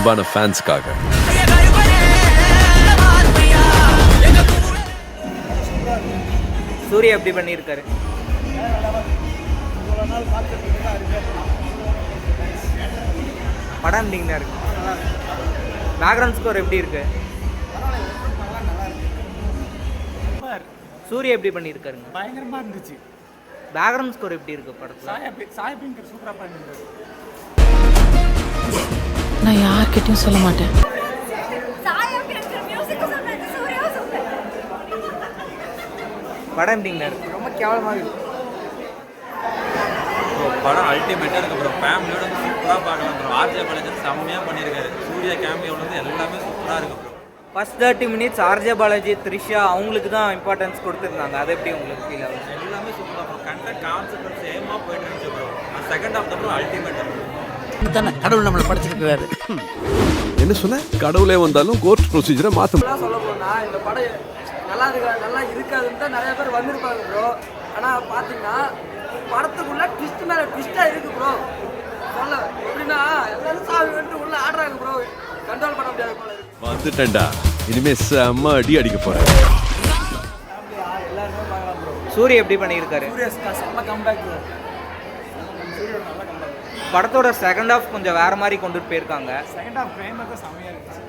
அன்பான ஃபேன்ஸ்க்காக. சூர்யா எப்படி பண்ணியிருக்காரு? படம் எப்படிங்கண்ணா இருக்கு? பேக்ரவுண்ட் ஸ்கோர் எப்படி இருக்கு? சூர்யா எப்படி பண்ணியிருக்காருங்க? பயங்கரமாக இருந்துச்சு. பேக்ரவுண்ட் ஸ்கோர் எப்படி இருக்கு படத்தில்? சாயபிங்கர் சூப்பராக பண்ணியிருக்காரு. நான் யார்கிட்டயும் சொல்ல மாட்டேன். படம் எப்படிங்கண்ணா இருக்கு? ரொம்ப கேவலமாக இருக்கு. படம் அல்டிமேட்டாக இருக்கு ப்ரோ. ஃபேமிலியோட வந்து சூப்பராக பார்க்கலாம் ப்ரோ. ஆர்ஜே பாலாஜி செம்மையாக பண்ணியிருக்காரு. சூர்யா கேமியோட வந்து எல்லாமே சூப்பராக இருக்கு bro. First 30 minutes RJ Balaji, Trisha அவங்களுக்கு தான் இம்பார்ட்டன்ஸ் கொடுத்துருந்தாங்க. அது எப்படி உங்களுக்கு ஃபீல் ஆகுது? எல்லாமே சூப்பராக ப்ரோ. கண்டென்ட் கான்செப்ட் சேமாக போயிட்டு இருந்துச்சு ப்ரோ. செகண்ட் ஆஃப் தான் ப்ரோ அல்டிமேட்டாக ப்ரோ. கடவுள் நம்மளை படிச்சிருக்கிறாரு. என்ன சொன்ன? கடவுளே வந்தாலும் கோர்ட் ப்ரொசீஜரை மாற்ற சொல்ல போனா இந்த படம் நல்லா இருக்காதுன்னு தான் நிறைய பேர் வந்திருப்பாங்க ப்ரோ. ஆனால் பார்த்தீங்கன்னா படத்துக்குள்ள ட்விஸ்ட் மேலே ட்விஸ்ட்டாக இருக்கு ப்ரோ. சொல்ல எப்படின்னா எல்லாரும் சாமி வந்துட்டு உள்ள ஆடுறாங்க ப்ரோ. கண்ட்ரோல் பண்ண முடியாது போல இருக்கு. வந்துட்டேன்டா, இனிமே செம்ம அடி அடிக்க போறேன். எல்லாருமே பார்க்கலாம் ப்ரோ. சூர்யா எப்படி பண்ணியிருக்காரு? செம்ம கம்பேக். படத்தோட செகண்ட் ஹாஃப் கொஞ்சம் வேற மாதிரி கொண்டுட்டு போயிருக்காங்க. செகண்ட் ஆஃப் ஃப்ரேம் தான் செம்மையாக இருந்துச்சு.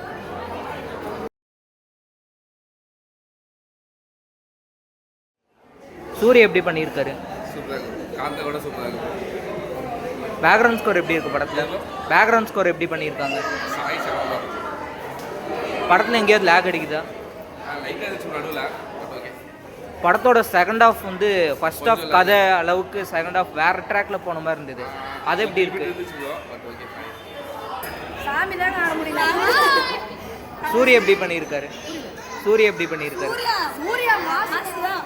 சூர்யா எப்படி பண்ணியிருக்காரு? சூப்பராக இருக்கும். காந்தோட சூப்பராக இருக்கும். பேக்ரவுண்ட் ஸ்கோர் எப்படி இருக்கு படத்தில்? பேக்ரவுண்ட் ஸ்கோர் எப்படி பண்ணியிருக்காங்க? சாய் சரவணா படத்தில் எங்கேயாவது லேக் அடிக்குதா? லைட்டாக இருந்துச்சு நடுவில். But okay. படத்தோட செகண்ட் ஹாஃப் வந்து ஃபர்ஸ்ட் ஹாஃப் கதை அளவுக்கு செகண்ட் ஹாஃப் வேற ட்ராக்ல போன மாதிரி இருந்தது. அது எப்படி இருக்கு? இருந்துச்சு bro. But okay fine. Suriya எப்படி பண்ணியிருக்காரு? சூர்யா எப்படி பண்ணியிருக்காரு? சூர்யா மாஸ் தான்.